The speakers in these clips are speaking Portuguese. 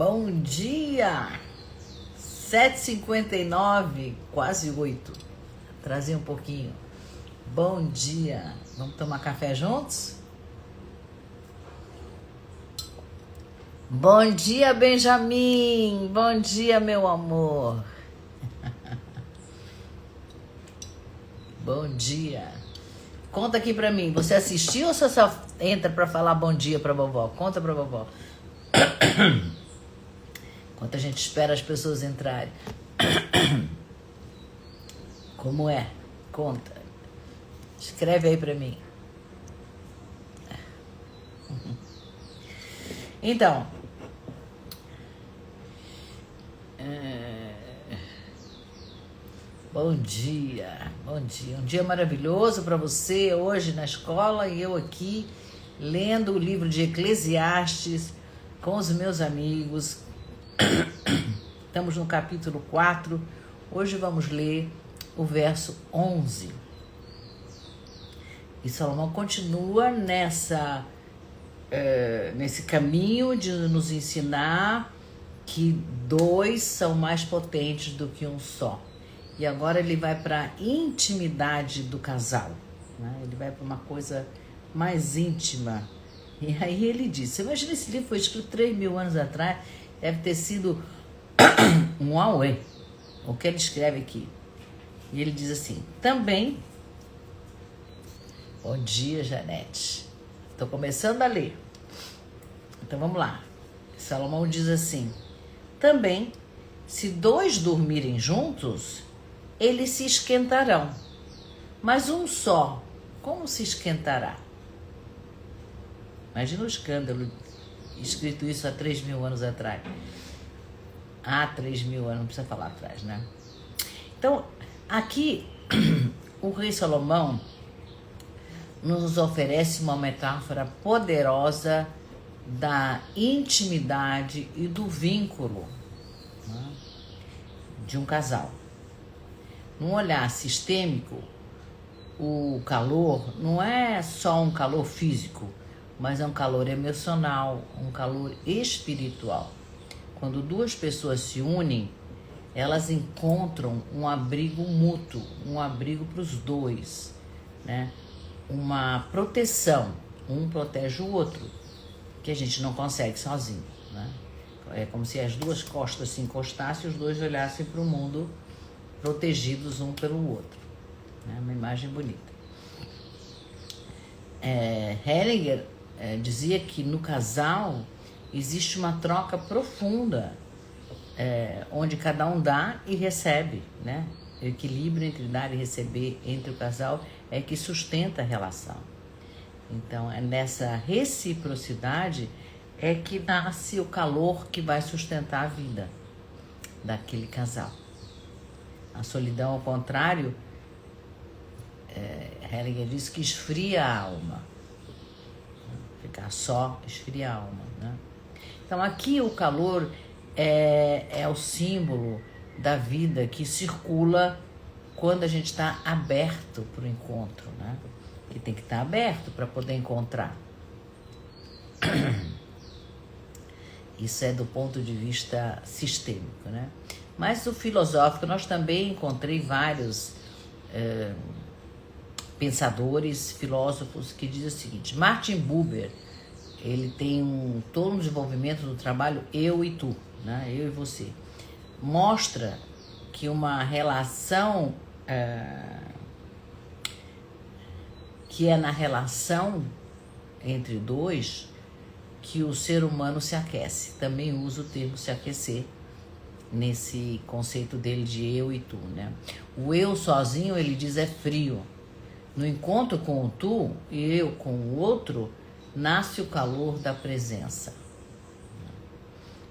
Bom dia! 7h59, quase 8. Atrasei um pouquinho. Bom dia! Vamos tomar café juntos? Bom dia, Benjamin! Bom dia, meu amor! Bom dia! Conta aqui pra mim, você assistiu ou você só entra pra falar bom dia pra vovó? Conta pra vovó. Enquanto a gente espera as pessoas entrarem. Como é? Conta. Escreve aí pra mim. Então. Bom dia. Bom dia. Um dia maravilhoso para você hoje na escola e eu aqui lendo o livro de Eclesiastes com os meus amigos. Estamos no capítulo 4. Hoje vamos ler o verso 11. E Salomão continua nesse caminho de nos ensinar que dois são mais potentes do que um só. E agora ele vai para a intimidade do casal, né? Ele vai para uma coisa mais íntima. E aí ele diz, você imagina, esse livro foi escrito 3.000 anos atrás, deve ter sido um auê, o que ele escreve aqui. E ele diz assim, também, bom dia, Janete, estou começando a ler. Então vamos lá. Salomão diz assim, também, se dois dormirem juntos, eles se esquentarão, mas um só, como se esquentará? Imagina o escândalo, escrito isso há 3.000 anos atrás. 3.000 anos, não precisa falar atrás, né? Então, aqui, o rei Salomão nos oferece uma metáfora poderosa da intimidade e do vínculo, né, de um casal. Num olhar sistêmico, o calor não é só um calor físico, mas é um calor emocional, um calor espiritual. Quando duas pessoas se unem, elas encontram um abrigo mútuo, um abrigo para os dois, né? Uma proteção, um protege o outro, que a gente não consegue sozinho, né? É como se as duas costas se encostassem e os dois olhassem para o mundo protegidos um pelo outro, né? Uma imagem bonita. Hellinger dizia que no casal existe uma troca profunda, onde cada um dá e recebe, né? O equilíbrio entre dar e receber entre o casal é que sustenta a relação. Então, é nessa reciprocidade é que nasce o calor que vai sustentar a vida daquele casal. A solidão, ao contrário, Hellinger diz que esfria a alma. Ficar só esfria a alma, né? Então, aqui o calor é o símbolo da vida que circula quando a gente está aberto para o encontro, né? Que tem que estar aberto para poder encontrar. Isso é do ponto de vista sistêmico, né? Mas do filosófico, nós também encontrei vários pensadores, filósofos que dizem o seguinte. Martin Buber, ele tem todo um desenvolvimento do trabalho eu e tu, né? Eu e você. Mostra que uma relação que é na relação entre dois que o ser humano se aquece. Também usa o termo se aquecer nesse conceito dele de eu e tu, né? O eu sozinho, ele diz, é frio. No encontro com o tu e eu com o outro, nasce o calor da presença.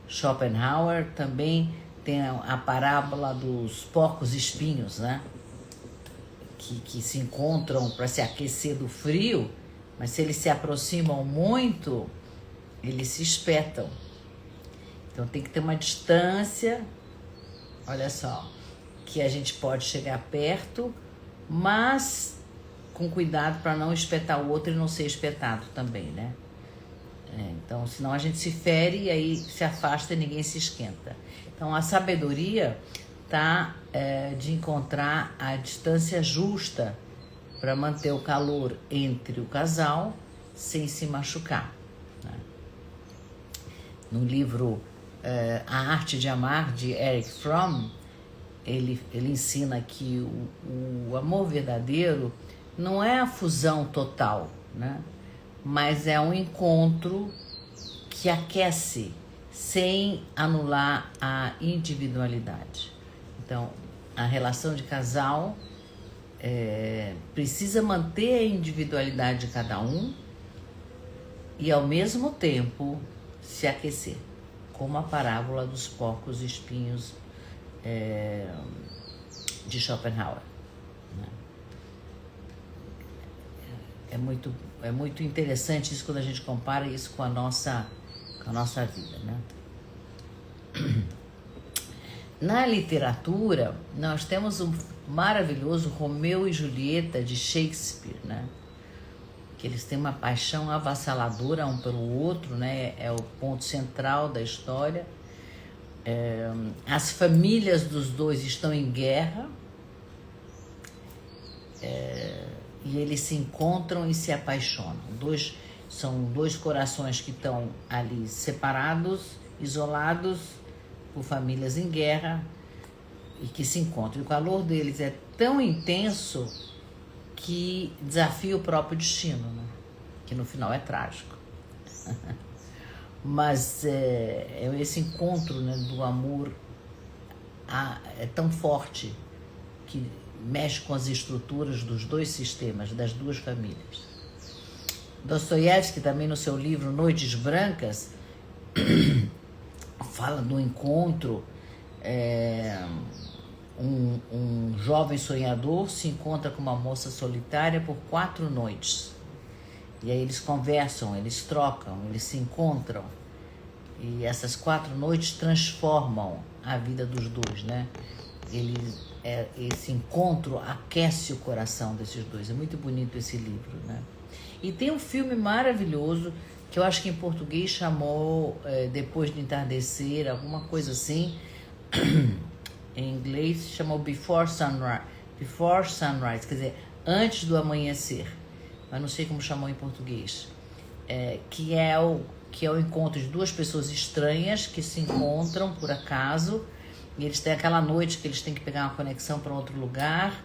Schopenhauer também tem a parábola dos porcos espinhos, né? Que se encontram para se aquecer do frio, mas se eles se aproximam muito, eles se espetam. Então tem que ter uma distância, olha só, que a gente pode chegar perto, mas com cuidado para não espetar o outro e não ser espetado também, né? Então, senão a gente se fere e aí se afasta e ninguém se esquenta. Então, a sabedoria está de encontrar a distância justa para manter o calor entre o casal sem se machucar. Né? No livro A Arte de Amar, de Erich Fromm, ele ensina que o amor verdadeiro não é a fusão total, né? Mas é um encontro que aquece sem anular a individualidade. Então, a relação de casal precisa manter a individualidade de cada um e, ao mesmo tempo, se aquecer, como a parábola dos porcos espinhos de Schopenhauer. Né? É muito interessante isso quando a gente compara isso com a nossa vida, né? Na literatura, nós temos um maravilhoso Romeu e Julieta de Shakespeare, né? Que eles têm uma paixão avassaladora um pelo outro, né? É o ponto central da história. As famílias dos dois estão em guerra e eles se encontram e se apaixonam. São dois corações que estão ali separados, isolados por famílias em guerra e que se encontram. E o calor deles é tão intenso que desafia o próprio destino, né? Que no final é trágico. Mas esse encontro, né, do amor é tão forte que mexe com as estruturas dos dois sistemas, das duas famílias. Dostoiévski, também no seu livro Noites Brancas, fala do encontro. Um jovem sonhador se encontra com uma moça solitária por 4 noites. E aí eles conversam, eles trocam, eles se encontram. E essas 4 noites transformam a vida dos dois, né? Esse encontro aquece o coração desses dois. É muito bonito esse livro, né? E tem um filme maravilhoso que eu acho que em português chamou Depois de Entardecer, alguma coisa assim. Em inglês chamou Before Sunrise, quer dizer, Antes do Amanhecer. Mas não sei como chamou em português. Que é o encontro de duas pessoas estranhas que se encontram por acaso. E eles têm aquela noite que eles têm que pegar uma conexão para outro lugar.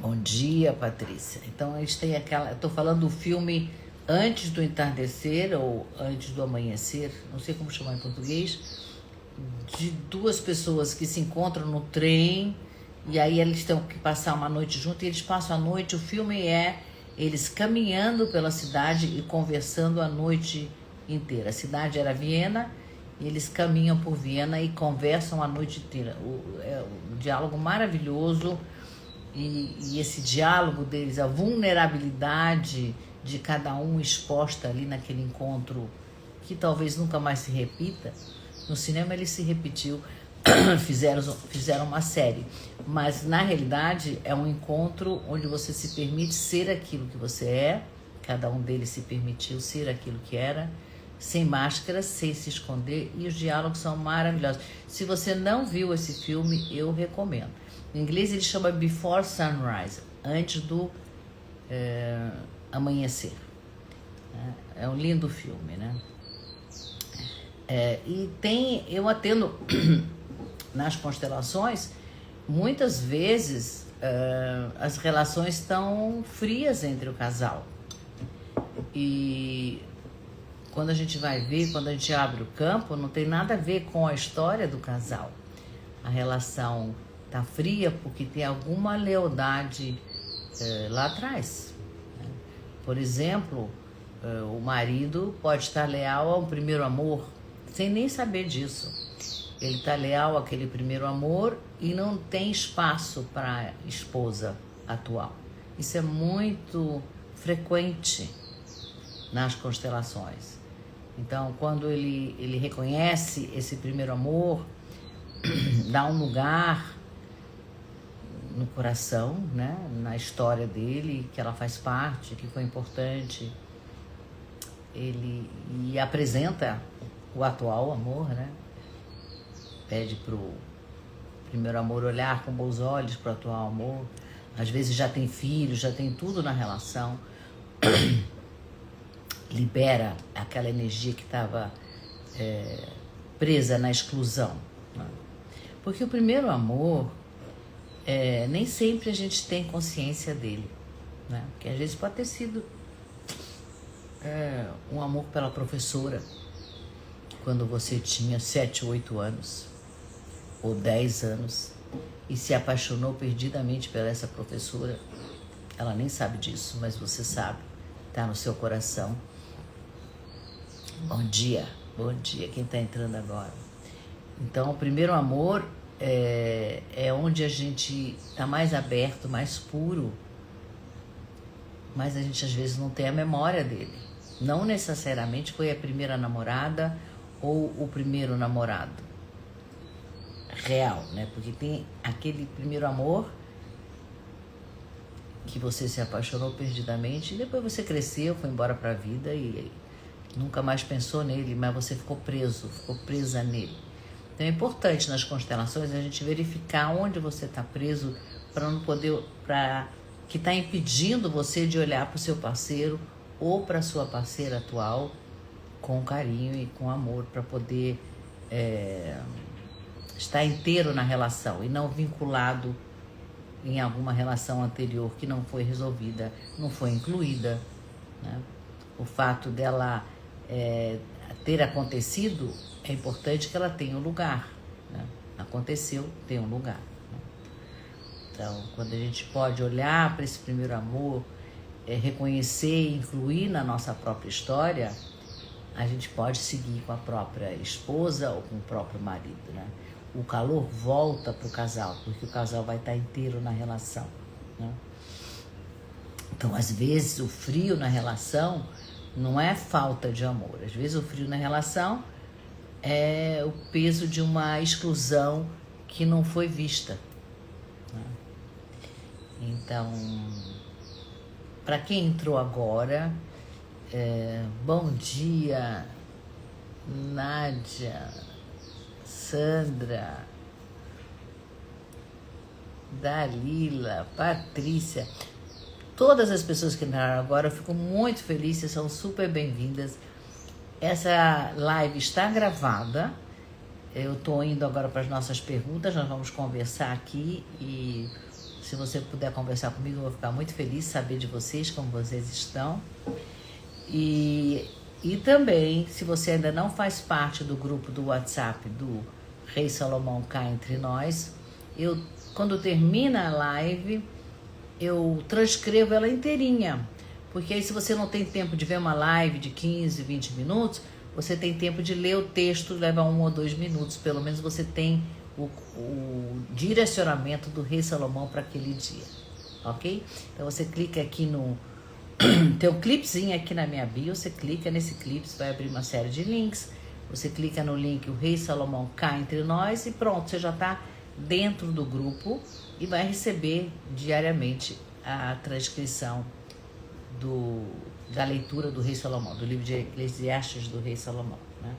Bom dia, Patrícia. Então eles têm aquela... Estou falando do filme Antes do Entardecer ou Antes do Amanhecer, não sei como chamar em português, de duas pessoas que se encontram no trem e aí eles têm que passar uma noite juntos e eles passam a noite. O filme é eles caminhando pela cidade e conversando a noite inteira. A cidade era Viena e eles caminham por Viena e conversam a noite inteira. Um diálogo maravilhoso e esse diálogo deles, a vulnerabilidade de cada um exposta ali naquele encontro que talvez nunca mais se repita. No cinema ele se repetiu, fizeram uma série, mas na realidade é um encontro onde você se permite ser aquilo que você é, cada um deles se permitiu ser aquilo que era, sem máscara, sem se esconder, e os diálogos são maravilhosos. Se você não viu esse filme, eu recomendo. Em inglês ele chama Before Sunrise, Antes do Amanhecer. É um lindo filme, né? E eu atendo nas constelações, muitas vezes as relações estão frias entre o casal. E quando a gente vai ver, quando a gente abre o campo, não tem nada a ver com a história do casal. A relação está fria porque tem alguma lealdade lá atrás. Né? Por exemplo, o marido pode estar leal ao primeiro amor, sem nem saber disso. Ele está leal àquele primeiro amor e não tem espaço para a esposa atual. Isso é muito frequente nas constelações. Então, quando ele reconhece esse primeiro amor, dá um lugar no coração, né, na história dele, que ela faz parte, que foi importante. e apresenta o atual amor, né? Pede pro primeiro amor olhar com bons olhos pro atual amor. Às vezes já tem filhos, já tem tudo na relação. Libera aquela energia que estava presa na exclusão, né? Porque o primeiro amor, nem sempre a gente tem consciência dele, né? Porque às vezes pode ter sido um amor pela professora, quando você tinha 7, 8 anos, ou 10 anos, e se apaixonou perdidamente por essa professora. Ela nem sabe disso, mas você sabe, tá no seu coração. Bom dia, quem está entrando agora. Então, o primeiro amor é onde a gente está mais aberto, mais puro, mas a gente às vezes não tem a memória dele. Não necessariamente foi a primeira namorada ou o primeiro namorado real, né? Porque tem aquele primeiro amor que você se apaixonou perdidamente e depois você cresceu, foi embora para a vida e nunca mais pensou nele, mas você ficou presa nele. Então é importante nas constelações a gente verificar onde você está preso para que está impedindo você de olhar para o seu parceiro ou para a sua parceira atual com carinho e com amor, para poder estar inteiro na relação e não vinculado em alguma relação anterior que não foi resolvida, não foi incluída, né? O fato dela ter acontecido, é importante que ela tenha um lugar, né? Aconteceu, tem um lugar, né? Então, quando a gente pode olhar para esse primeiro amor, reconhecer e incluir na nossa própria história, a gente pode seguir com a própria esposa ou com o próprio marido, né? O calor volta para o casal, porque o casal vai estar inteiro na relação, né? Então, às vezes, o frio na relação não é falta de amor. Às vezes, o frio na relação é o peso de uma exclusão que não foi vista, né? Então, para quem entrou agora, bom dia, Nádia, Sandra, Dalila, Patrícia, todas as pessoas que entraram agora, eu fico muito feliz, vocês são super bem-vindas. Essa live está gravada, eu estou indo agora para as nossas perguntas, nós vamos conversar aqui e se você puder conversar comigo, eu vou ficar muito feliz de saber de vocês, como vocês estão. E também, se você ainda não faz parte do grupo do WhatsApp do Rei Salomão cá entre nós, quando termina a live, eu transcrevo ela inteirinha. Porque aí se você não tem tempo de ver uma live de 15, 20 minutos, você tem tempo de ler o texto, leva 1 ou 2 minutos. Pelo menos você tem o direcionamento do Rei Salomão para aquele dia, ok? Então você clica aqui tem um clipezinho aqui na minha bio, você clica nesse clipe, vai abrir uma série de links, você clica no link O Rei Salomão cá entre nós e pronto, você já está dentro do grupo e vai receber diariamente a transcrição da leitura do Rei Salomão, do livro de Eclesiastes do Rei Salomão, né?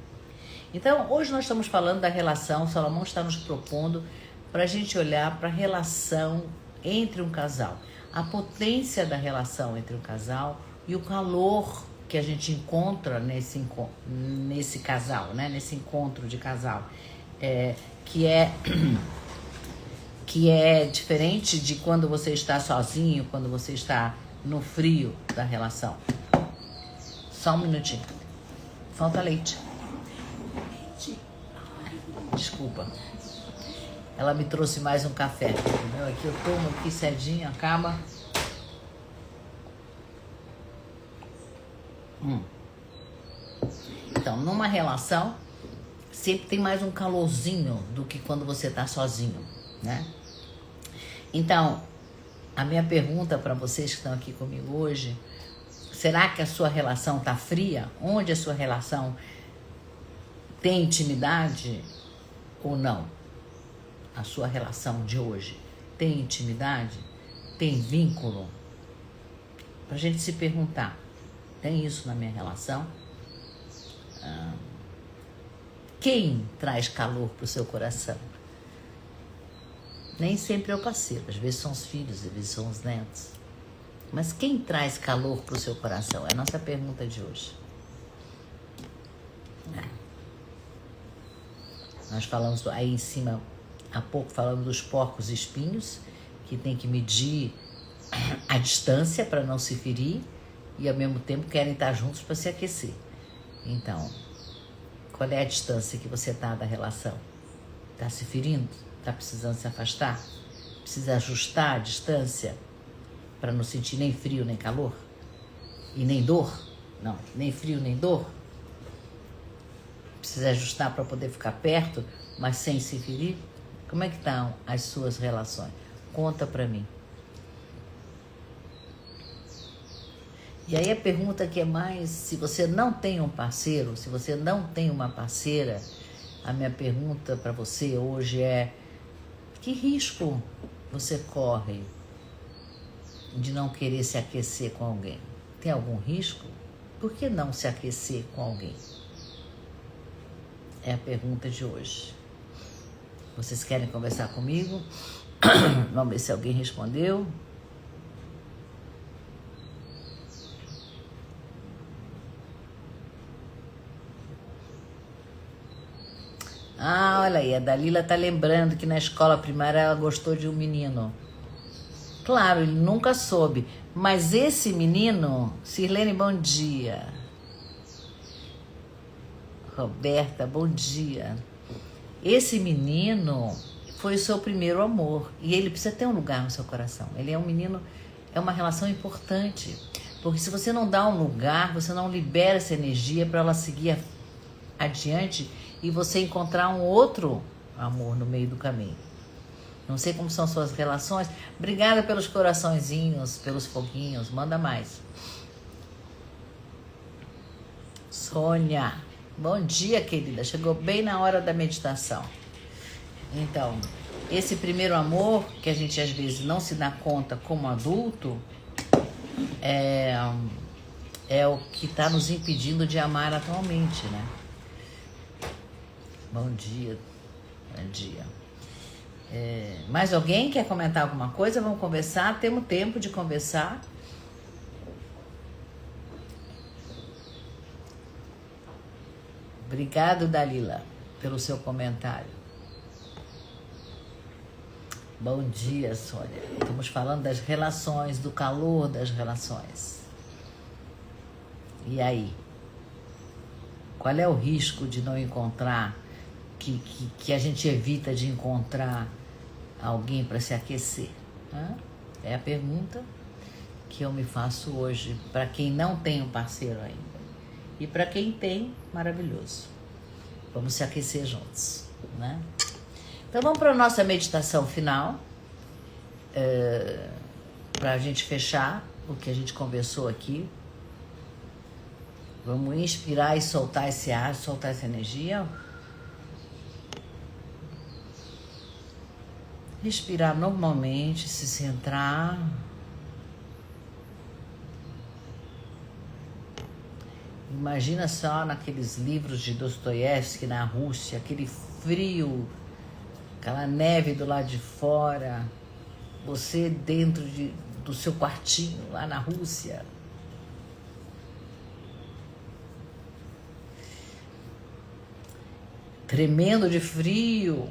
Então, hoje nós estamos falando da relação, Salomão está nos propondo para a gente olhar para a relação entre um casal, a potência da relação entre um casal e o calor que a gente encontra nesse casal, né? Nesse encontro de casal, que é diferente de quando você está sozinho, quando você está no frio da relação. Só um minutinho. Falta leite. Desculpa. Ela me trouxe mais um café. Entendeu? Aqui eu tomo aqui cedinho, acaba. Então, numa relação, sempre tem mais um calorzinho do que quando você está sozinho, né? Então, a minha pergunta para vocês que estão aqui comigo hoje, será que a sua relação está fria? Onde a sua relação tem intimidade ou não? A sua relação de hoje tem intimidade? Tem vínculo? Pra gente se perguntar, tem isso na minha relação? Quem traz calor para o seu coração? Nem sempre é o parceiro, às vezes são os filhos, às vezes são os netos. Mas quem traz calor para o seu coração? É a nossa pergunta de hoje. Nós falamos aí em cima, há pouco falamos dos porcos espinhos, que tem que medir a distância para não se ferir e ao mesmo tempo querem estar juntos para se aquecer. Então, qual é a distância que você está da relação? Está se ferindo? Está precisando se afastar? Precisa ajustar a distância para não sentir nem frio nem calor? E nem dor? Não, nem frio nem dor? Precisa ajustar para poder ficar perto, mas sem se ferir? Como é que estão as suas relações? Conta para mim. E aí a pergunta que é mais, se você não tem um parceiro, se você não tem uma parceira, a minha pergunta para você hoje é: que risco você corre de não querer se aquecer com alguém? Tem algum risco? Por que não se aquecer com alguém? É a pergunta de hoje. Vocês querem conversar comigo? Vamos ver se alguém respondeu. Ah, olha aí, a Dalila tá lembrando que na escola primária ela gostou de um menino. Claro, ele nunca soube. Mas esse menino, Sirlene, bom dia. Roberta, bom dia. Esse menino foi o seu primeiro amor. E ele precisa ter um lugar no seu coração. Ele é um menino, é uma relação importante. Porque se você não dá um lugar, você não libera essa energia para ela seguir adiante e você encontrar um outro amor no meio do caminho. Não sei como são suas relações. Obrigada pelos coraçõezinhos, pelos foguinhos. Manda mais. Sônia, bom dia, querida. Chegou bem na hora da meditação. Então, esse primeiro amor, que a gente às vezes não se dá conta como adulto, é o que está nos impedindo de amar atualmente, né? Bom dia. Bom dia. Mais alguém quer comentar alguma coisa? Vamos conversar? Temos tempo de conversar. Obrigado, Dalila, pelo seu comentário. Bom dia, Sônia. Estamos falando das relações, do calor das relações. E aí? Qual é o risco de não encontrar, que a gente evita de encontrar alguém para se aquecer? É a pergunta que eu me faço hoje para quem não tem um parceiro ainda. E para quem tem, maravilhoso. Vamos se aquecer juntos, né? Então vamos para a nossa meditação final, para a gente fechar o que a gente conversou aqui. Vamos inspirar e soltar esse ar, soltar essa energia. Respirar normalmente, se centrar. Imagina só naqueles livros de Dostoiévski na Rússia, aquele frio, aquela neve do lado de fora, você dentro do seu quartinho lá na Rússia. Tremendo de frio,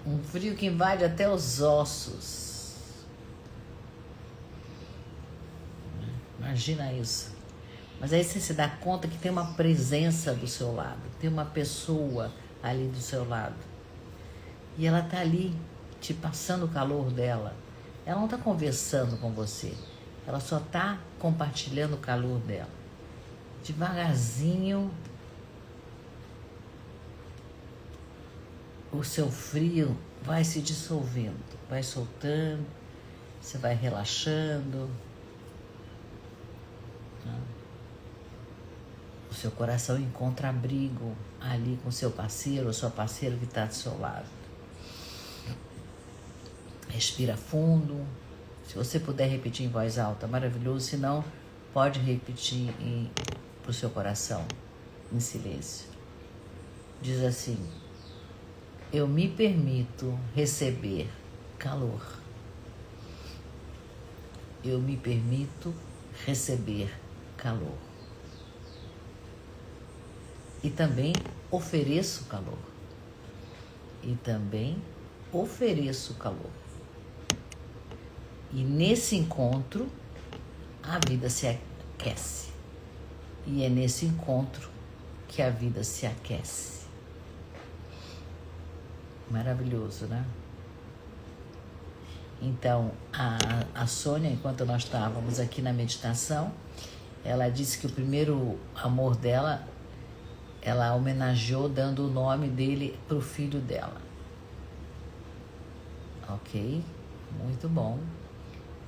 um frio que invade até os ossos. Imagina isso. Mas aí você se dá conta que tem uma presença do seu lado, tem uma pessoa ali do seu lado. E ela tá ali, te passando o calor dela. Ela não tá conversando com você, ela só tá compartilhando o calor dela. Devagarzinho, o seu frio vai se dissolvendo, vai soltando, você vai relaxando. O seu coração encontra abrigo ali com seu parceiro ou sua parceira que está do seu lado. Respira fundo. Se você puder repetir em voz alta, maravilhoso. Se não, pode repetir para o seu coração. em silêncio. Diz assim: eu me permito receber calor. Eu me permito receber calor. E também ofereço calor. E também ofereço calor. E nesse encontro, a vida se aquece. E é nesse encontro que a vida se aquece. Maravilhoso, né? Então, a Sônia, enquanto nós estávamos aqui na meditação, ela disse que o primeiro amor dela, ela homenageou dando o nome dele para o filho dela. Ok? Muito bom.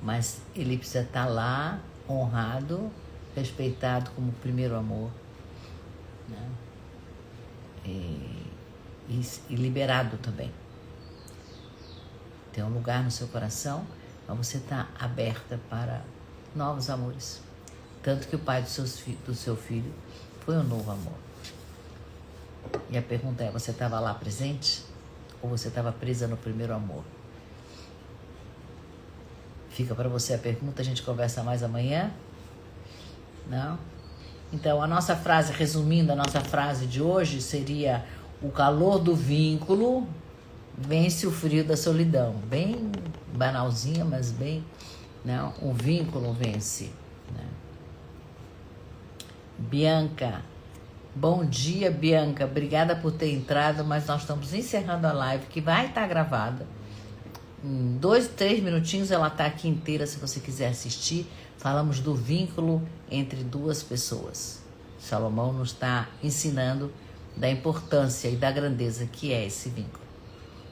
Mas ele precisa estar lá, honrado, respeitado como primeiro amor, né? E liberado também. Tem um lugar no seu coração, mas você está aberta para novos amores. Tanto que o pai do seu filho foi um novo amor. E a pergunta é, você estava lá presente? Ou você estava presa no primeiro amor? Fica para você a pergunta, a gente conversa mais amanhã? Não? Então, a nossa frase, resumindo, a nossa frase de hoje seria: o calor do vínculo vence o frio da solidão. Bem banalzinha, mas bem, não, o vínculo vence, né? Bianca, bom dia, Bianca, obrigada por ter entrado, mas nós estamos encerrando a live, que vai estar gravada. Em 2, 3 minutinhos ela está aqui inteira, se você quiser assistir. Falamos do vínculo entre duas pessoas. Salomão nos está ensinando da importância e da grandeza que é esse vínculo.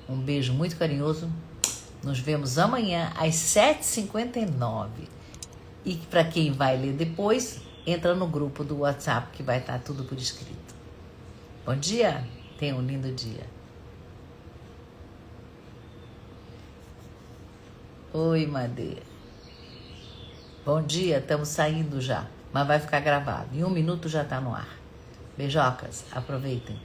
Um beijo muito carinhoso. Nos vemos amanhã às 7h59. E para quem vai ler depois, entra no grupo do WhatsApp que vai estar tudo por escrito. Bom dia, tenha um lindo dia. Oi, Madeira. Bom dia, estamos saindo já, mas vai ficar gravado. Em 1 minuto já está no ar. Beijocas, aproveitem.